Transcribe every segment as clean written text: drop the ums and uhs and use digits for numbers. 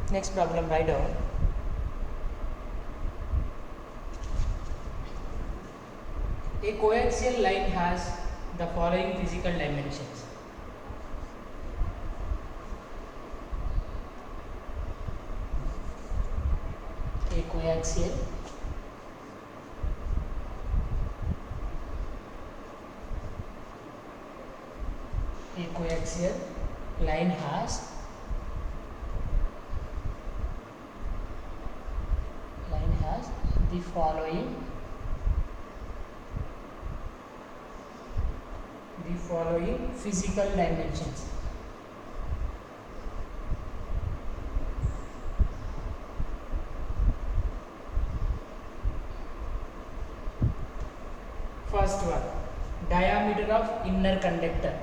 Next problem, write down. A coaxial line has the following physical dimensions. A coaxial line has the following physical dimensions. First one, diameter of inner conductor.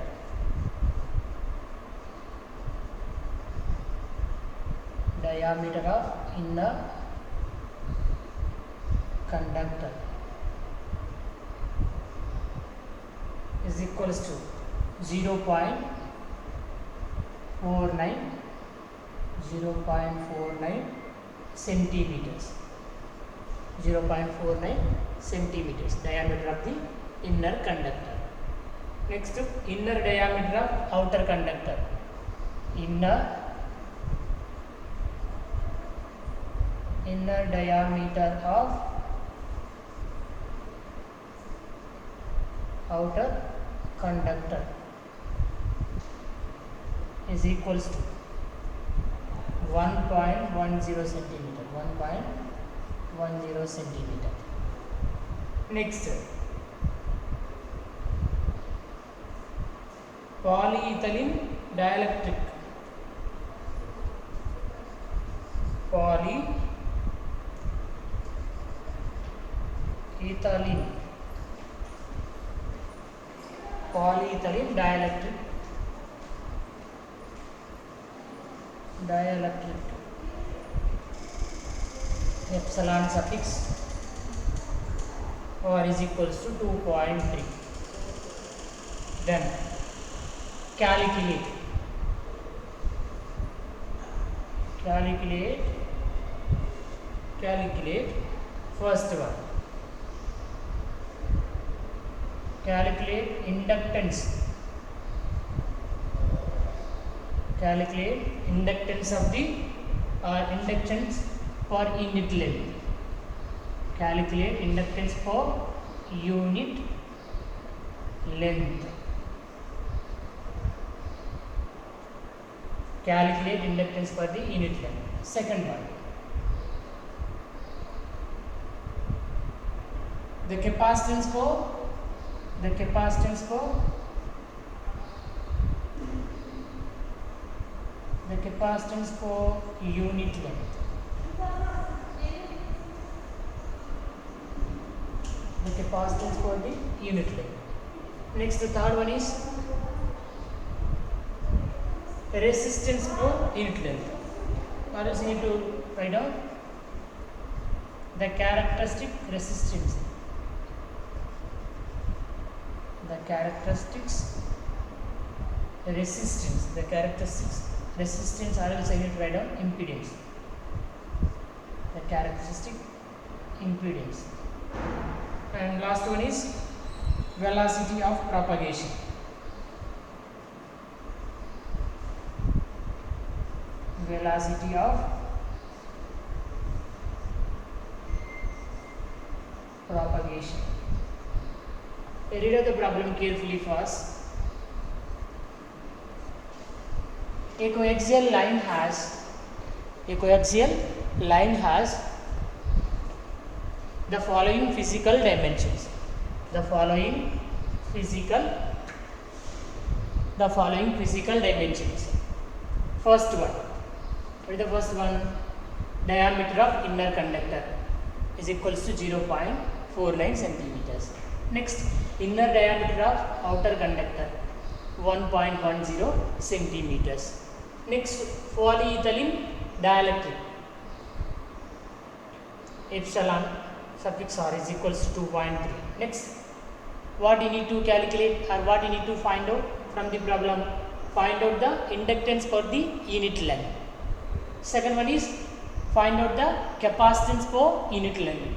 Diameter of inner conductor is equals to 0.49 centimeters. 0.49 centimeters diameter of the inner conductor. Next, inner diameter of outer conductor. Inner diameter of outer conductor is equals to 1.10 centimeter. 1.10 centimeter. Next, polyethylene dielectric. Polyethylene dielectric epsilon suffix or is equals to 2.3. Then calculate first one. Calculate inductance of the inductance for unit length. Calculate inductance for unit length. Calculate inductance for the unit length. Second one, the capacitance for unit length. The capacitance for the unit length. Next, the third one is resistance for unit length. Or else you need to write down the characteristic resistance. The characteristics resistance, or else I need to write down impedance. The characteristic impedance. And last one is velocity of propagation. Velocity of propagation. Read out the problem carefully first. A coaxial line has the following physical dimensions. The following physical dimensions. First one. What is the first one? Diameter of inner conductor is equals to 0.49 centimeters. Next, inner diameter of outer conductor 1.10 centimeters. Next, polyethylene dielectric epsilon suffix r is equals to 2.3. Next, what you need to calculate or what you need to find out from the problem? Find out the inductance for the unit length. Second one is find out the capacitance per unit length.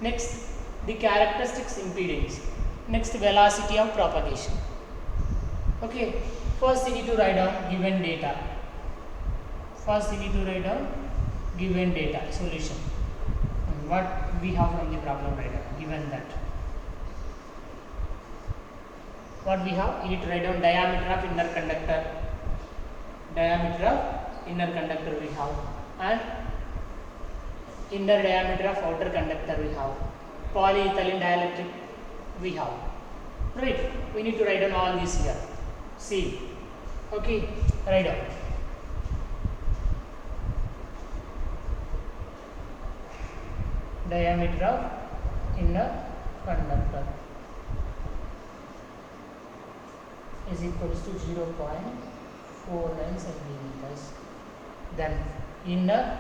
Next, the characteristics impedance. Next, velocity of propagation. Okay, first you need to write down given data. First you need to write down given data solution. And what we have from the problem right now, given that. What we have, you need to write down diameter of inner conductor. Diameter of inner conductor we have, and inner diameter of outer conductor we have. Polyethylene dielectric we have. Right, we need to write down all these here. See, okay, write down. Diameter of inner conductor is equals to 0.49 centimeters. Then inner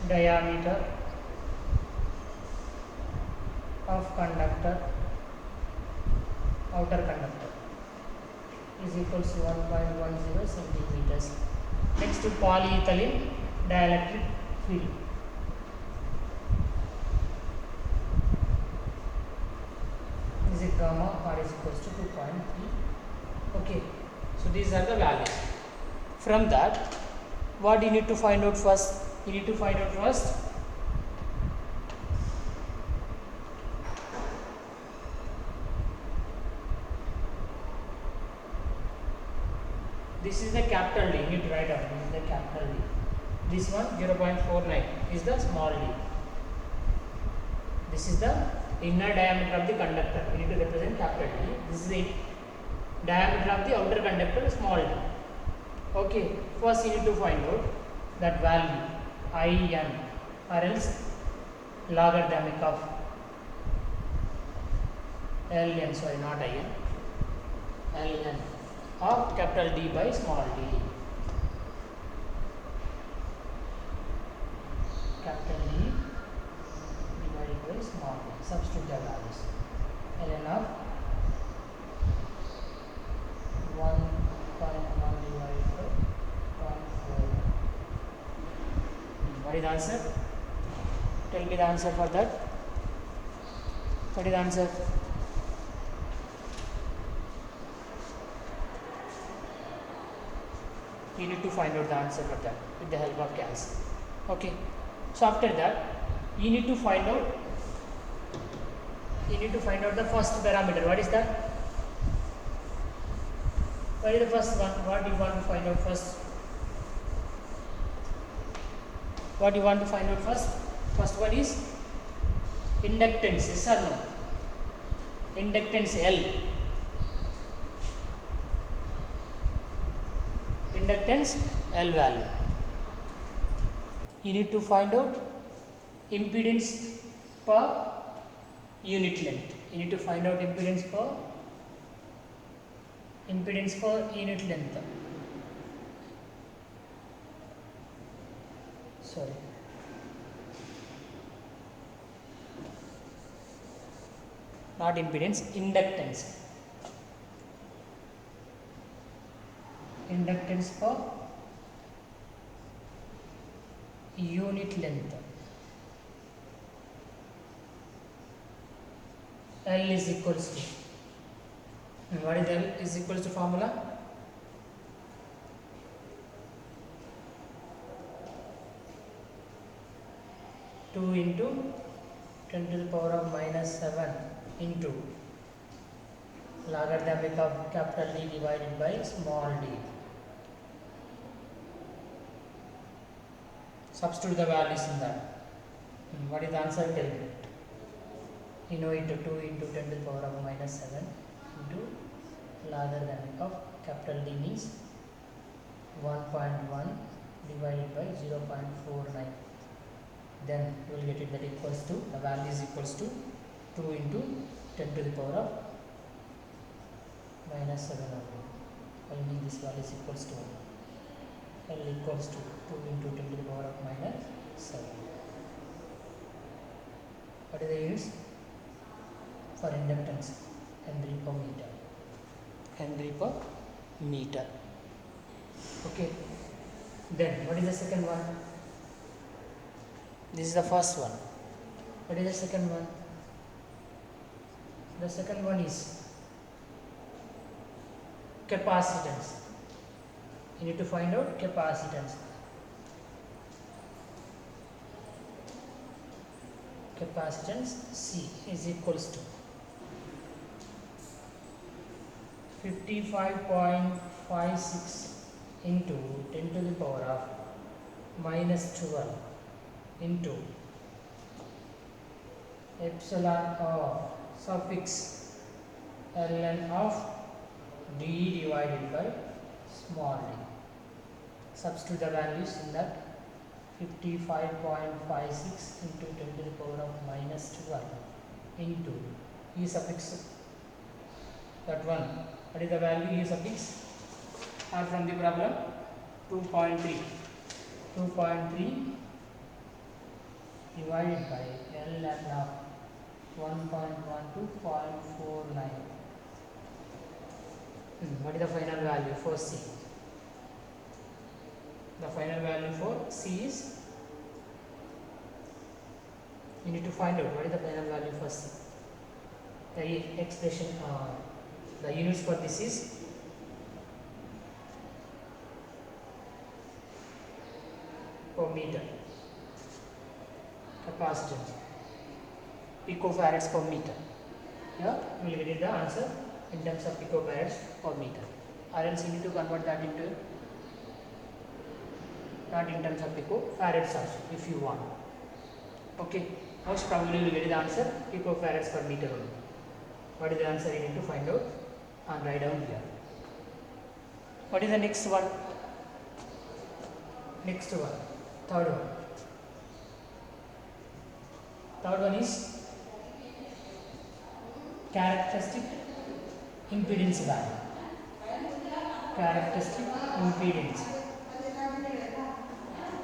diameter of conductor, outer conductor, is equals to 1.10 centimeters. Next, to polyethylene dielectric film is it gamma r is equals to 2.3. Okay, so these are the values. From that, what you need to find out first? You need to find out first this is the capital D. You need to write down this is the capital D. This one 0.49 is the small d. This is the inner diameter of the conductor. We need to represent capital D. This is the diameter of the outer conductor, small d. Okay, first you need to find out that value IN, or else logarithmic of LN, sorry, not IN, LN of capital D by small d. Capital D divided by small d. Substitute the values. Ln of 1.1 divided by 0.4. What is the answer? Tell me the answer for that. What is the answer? You need to find out the answer for that with the help of calc. Okay. So after that, you need to find out the first parameter. What is that? What is the first one? What do you want to find out first? What do you want to find out first? First one is inductance, yes or no? Inductance L. Inductance L value. You need to find out impedance per unit length. You need to find out impedance per unit length. Sorry. Not impedance, inductance. Inductance per unit length. L is equals to, what is L is equals to formula? Two into 10 to the power of minus 7 into logarithmic of capital D divided by small d. Substitute the values in that. What is the answer? Tell me. You know it, 2 into 10 to the power of minus 7 into logarithmic of capital D means 1.1 divided by 0.49. Then you will get it, that equals to, the value is equals to 2 into 10 to the power of minus 7 only. I mean this value is equals to 1. L equals to 2 into 10 to the power of minus 7. What is the units? For inductance, Henry per meter. Henry per meter. Okay. Then what is the second one? This is the first one. What is the second one? The second one is capacitance. You need to find out capacitance. Capacitance C is equals to 55.56 into 10 to the power of minus 12 into epsilon of suffix ln of d divided by small d. Substitute the values in that. 55.56 into 10 to the power of minus 12 into e suffix, that one. What is the value e suffix? Or from the problem 2.3 divided by ln of 1.1 to 0.49. What is the final value for C? The final value for C is, you need to find out what is the final value for C. The expression, the units for this is per meter. Capacitance, picofarads per meter. Yeah, we will get the answer in terms of picofarads per meter. Or else you need to convert that into, not in terms of picofarads also, if you want. Okay, most probably you will get the answer picofarads per meter only. What is the answer you need to find out and write down here. What is the next one? Next one, third one. Third one is characteristic impedance value. Characteristic impedance.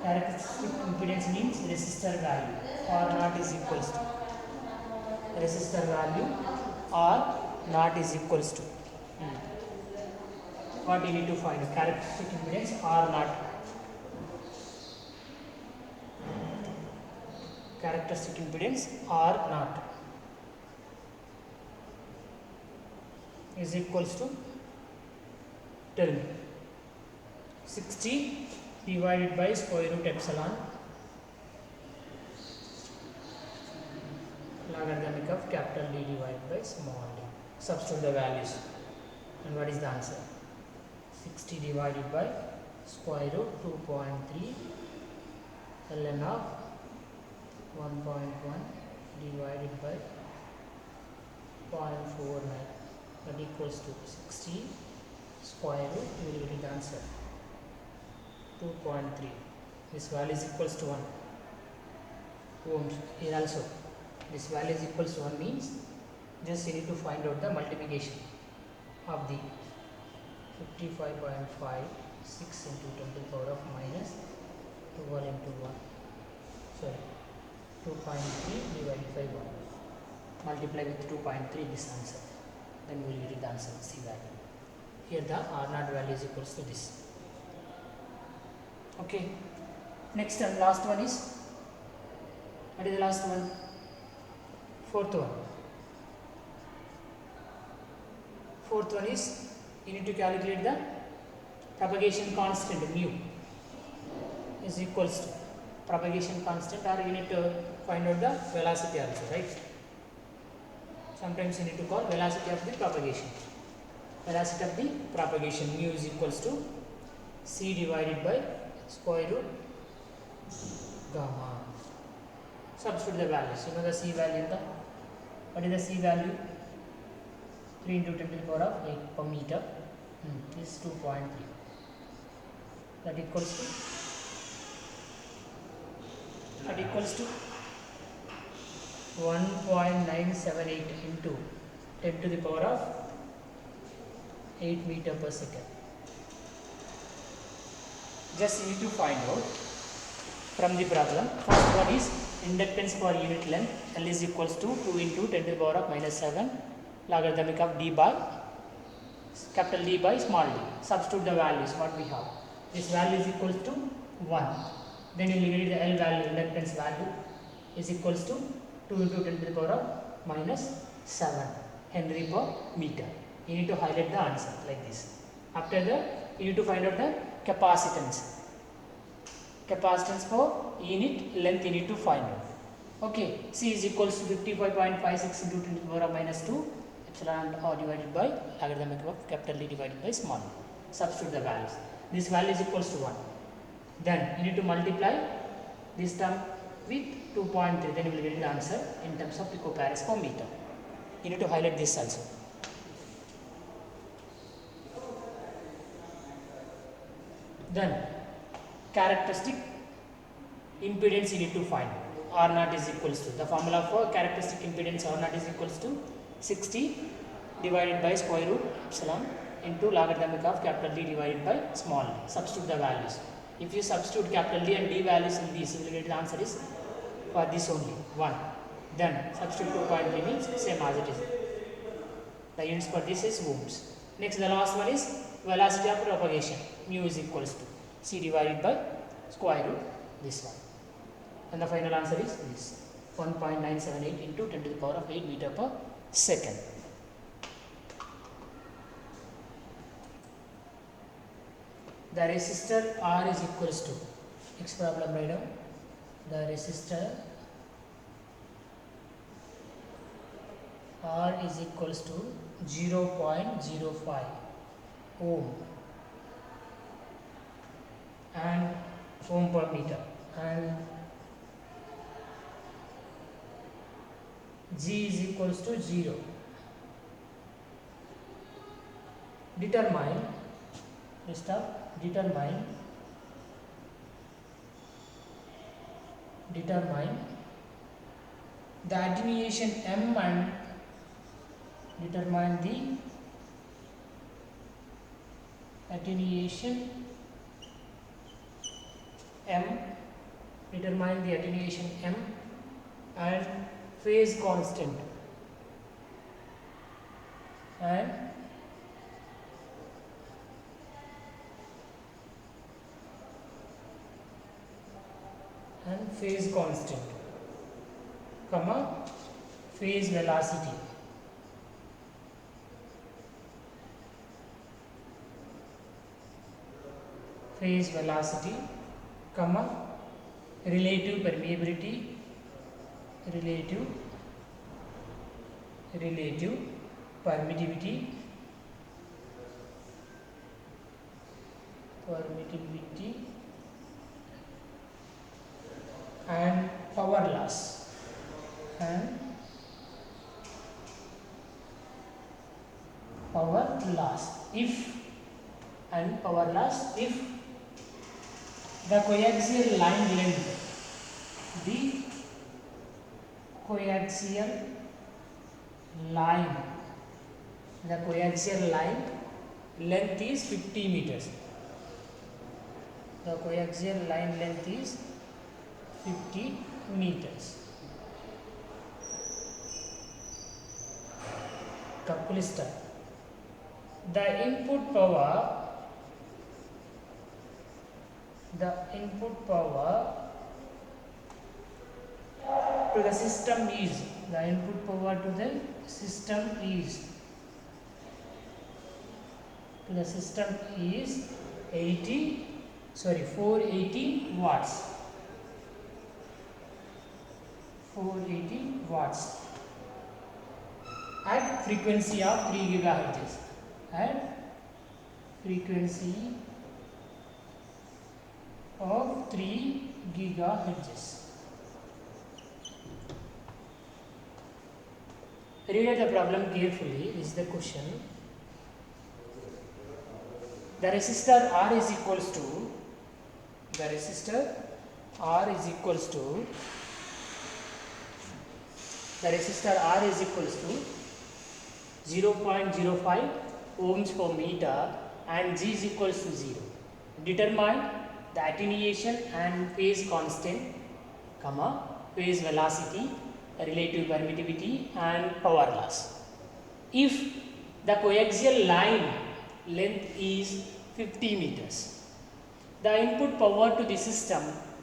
Characteristic impedance means resistor value or not is equals to. Resistor value or not is equals to. What you need to find? Characteristic impedance or not. Characteristic impedance or not is equals to, tell me, 60 divided by square root epsilon logarithmic of capital D divided by small d. Substitute the values and what is the answer? 60 divided by square root 2.3 ln of 1.1 divided by 0.49, that equals to 60 square root, you will get the answer 2.3. This value is equals to 1 ohms. Here also this value is equals to 1 means just you need to find out the multiplication of the 55.56 into 10 to the power of minus 12 into 1, sorry, 2.3 divided by 1. Multiply with 2.3 this answer. Then we will get the answer, C value. Here the R naught value is equals to this. Okay. Next and last one is, what is the last one? Fourth one. Fourth one is, you need to calculate the propagation constant mu is equals to propagation constant, or you need to find out the velocity also, right? Sometimes you need to call velocity of the propagation. Velocity of the propagation mu is equals to c divided by square root gamma. Substitute the values. You know the c value. What is the c value? 3 into 10 to the power of 8 per meter. This is 2.3. That equals to 1.978 into 10 to the power of 8 meter per second. Just you need to find out from the problem. First one is inductance per unit length. L is equals to 2 into 10 to the power of minus 7 logarithmic of d by capital D by small d. Substitute the values what we have. This value is equals to 1. Then you will get the L value, inductance value is equals to 2 into 10 to the power of minus 7 Henry per meter. You need to highlight the answer like this. After that, you need to find out the capacitance. Capacitance for unit length you need to find out. Okay, C is equals to 55.56 into 10 to the power of minus 2 epsilon r divided by logarithmic of capital D divided by small. Substitute the values. This value is equals to 1. Then you need to multiply this term with 2.3. Then you will get the answer in terms of picofarads per meter. You need to highlight this also. Then characteristic impedance you need to find. R naught is equals to, the formula for characteristic impedance R naught is equals to 60 divided by square root epsilon into logarithmic of capital D divided by small d. Substitute the values. If you substitute capital D and D values in these, you will get the answer is for this only 1. Then substitute 2.3 means same as it is. The units for this is ohms. Next, the last one is velocity of propagation. Mu is equals to C divided by square root this one. And the final answer is this 1.978 into 10 to the power of 8 meter per second. The resistor R is equals to, next problem write down, the resistor R is equals to 0.05 ohm and ohm per meter, and G is equals to 0. Determine the attenuation M and determine the attenuation M and phase constant and phase constant, comma phase velocity. Phase velocity, comma relative permeability, relative permittivity, and power loss, if the coaxial line length, the coaxial line length is 50 meters. The coaxial line length is 50 meters. Couple step. The input power to the system is, 480 watts. 480 watts at frequency of 3 gigahertz. At frequency of 3 gigahertz. Read the problem carefully. This is the question. The resistor R is equals to 0.05 ohms per meter and G is equals to 0. Determine the attenuation and phase constant, phase velocity, relative permittivity and power loss. If the coaxial line length is 50 meters, The input power to the system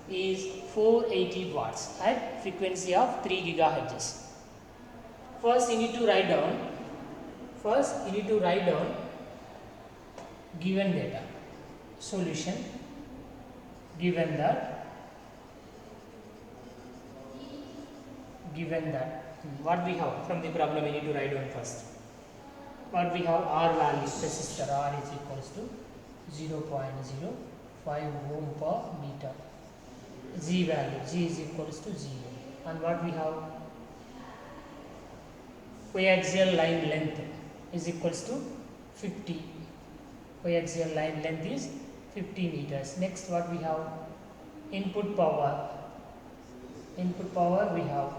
is 480 watts at frequency of 3 gigahertz. First you need to write down given data. Solution: given that what we have from the problem, we need to write down first. What we have, R value, resistor R is equals to 0.05 ohm per meter. G value, G is equals to 0. And what we have, coaxial line length is equals to 50. Coaxial line length is 50 meters. Next what we have, input power. Input power we have,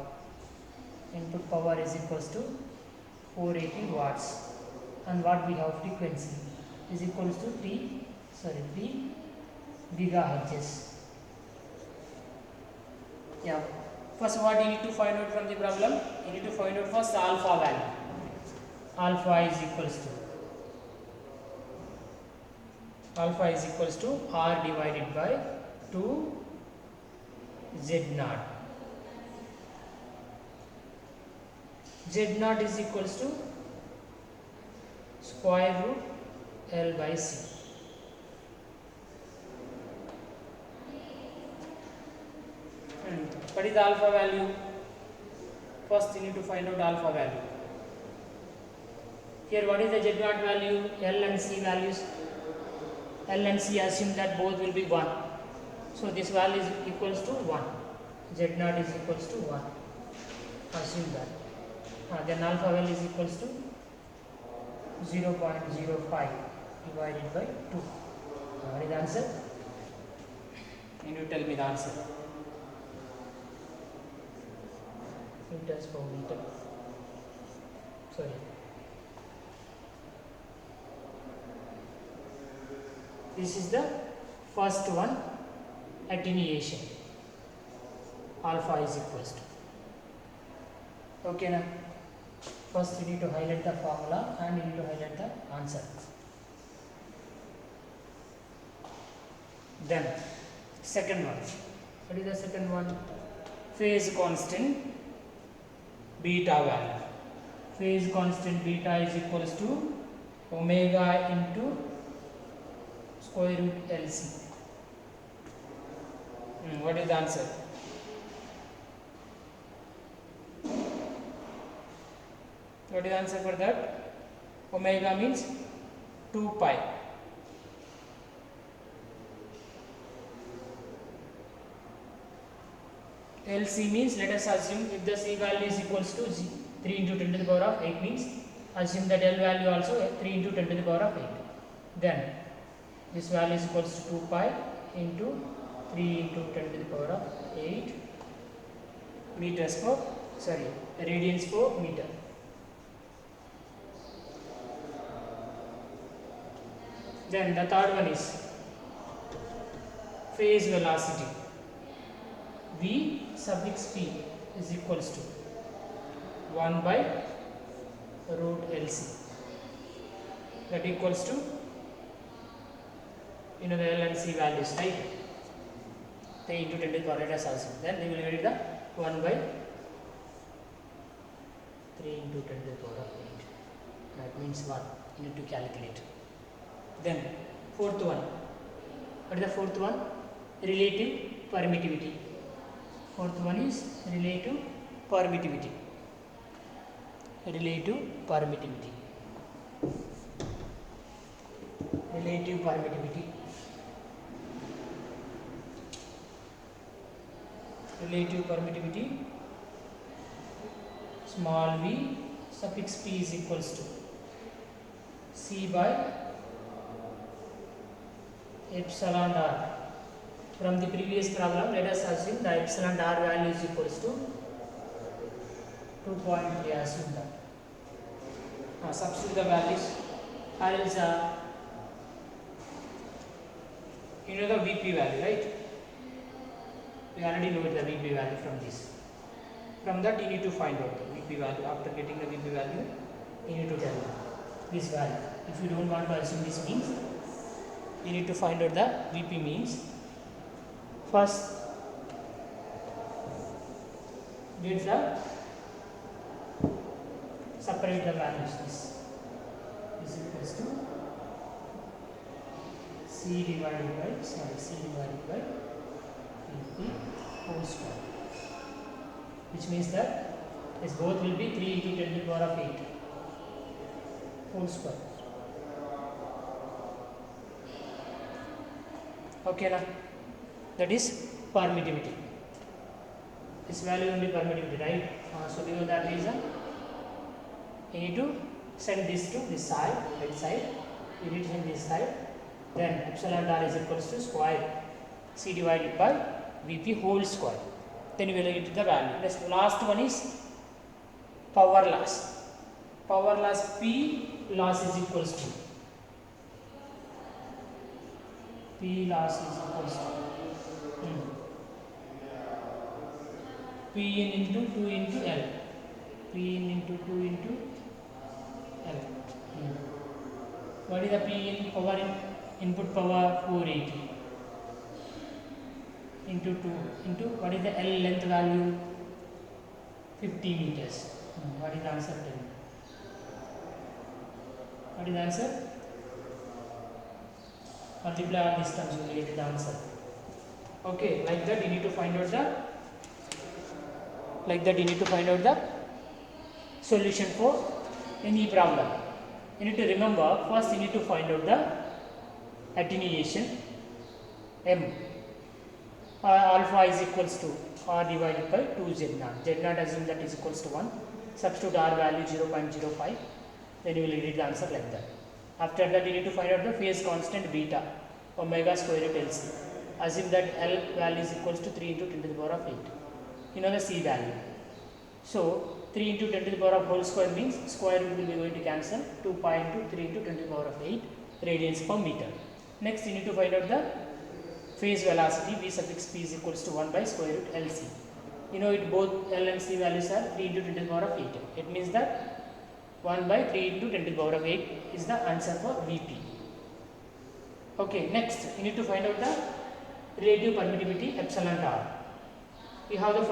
input power is equals to 480 watts. And what we have, frequency is equals to 3 gigahertz. Yeah. First what you need to find out from the problem? You need to find out first alpha value. Alpha is equals to R divided by 2 Z naught. Z naught is equals to square root L by C. What is the alpha value? First you need to find out alpha value. Here what is the Z naught value? L and C values. L and C, assume that both will be 1. So this value is equals to 1. Z naught is equals to 1. Assume that. Then alpha value is equals to 0.05 divided by 2. What is the answer? Can you tell me the answer? Meters per meter. Sorry. This is the first one, attenuation. Alpha is equals to. Okay now. First you need to highlight the formula and you need to highlight the answer. Then second one. What is the second one? Phase constant beta value. Phase constant beta is equals to omega into square root LC. What is the answer? What is the answer for that? Omega means 2 pi. LC means, let us assume if the C value is equals to 3 into 10 to the power of 8 means, assume that L value also 3 into 10 to the power of 8. Then this value is equals to 2 pi into 3 into 10 to the power of 8 meters per, radians per meter. Then the third one is phase velocity. V suffix P is equals to 1 by root LC. That equals to, the L and C values, right? 3 into 10 to the power 8 as also. Then we will get the 1 by 3 into 10 to the power of 8. That means what? You need to calculate. Then fourth one. What is the fourth one? Relative permittivity. Fourth one is relative permittivity. Relative permittivity. Relative permittivity. Relative permittivity, small v suffix p is equals to C by epsilon r. From the previous problem, let us assume the epsilon r value is equals to 2.3. Assume that. Substitute the values. Or else, you know the Vp value, right? We already know the Vp value from this. From that, you need to find out the Vp value. After getting the Vp value, you need to tell this value. If you don't want to assume this means, you need to find out the Vp means. First, get the separate the values. This is equals to C divided by Vp whole square, which means that this both will be 3 into 10 to the power of 8 whole square. Okay, now that is permittivity. This value will be permittivity, right? So we know that reason. You need to send this to this side, right side. You need to send this side. Then epsilon r is equals to square C divided by Vp whole square. Then you will get the value. Next, last one is power loss. Power loss P loss is equals to P loss is equals to P in into 2 into L. P in into 2 into L. What is the P in power in input power 480 into 2 into what is the L length value 50 meters. What is the answer? Tell me. What is the answer? Multiply all these terms, you will get the answer. Okay, like that you need to find out the solution for any problem. You need to remember, first you need to find out the attenuation M. Alpha is equals to R divided by 2 Z naught. Z naught, assume that is equals to 1. Substitute R value 0.05. Then you will get the answer like that. After that, you need to find out the phase constant beta, omega square root LC. Assume that L value is equals to 3 into 10 to the power of 8. You know the C value. So 3 into 10 to the power of whole square means square root will be going to cancel. 2 pi into 3 into 10 to the power of 8 radians per meter. Next, you need to find out the phase velocity. V suffix p is equals to 1 by square root LC. You know it, both L and C values are 3 into 10 to the power of 8. It means that 1 by 3 into 10 to the power of 8 is the answer for Vp. Okay, next you need to find out the relative permittivity epsilon r. You have the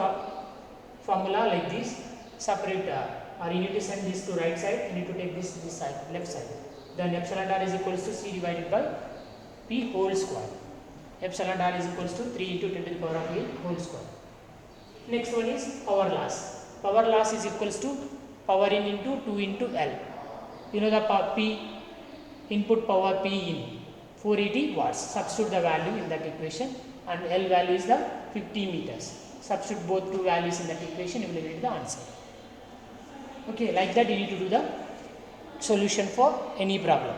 formula like this. Separate or you need to send this to right side. You need to take this to this side, left side. Then epsilon r is equals to C divided by P whole square. Epsilon r is equals to 3 into 10 to the power of 8 whole square. Next one is power loss. Power loss is equals to power in into 2 into L. You know the P input power P in 480 watts. Substitute the value in that equation, and L value is the 50 meters. Substitute both two values in that equation, you will get the answer. Okay, like that you need to do the solution for any problem.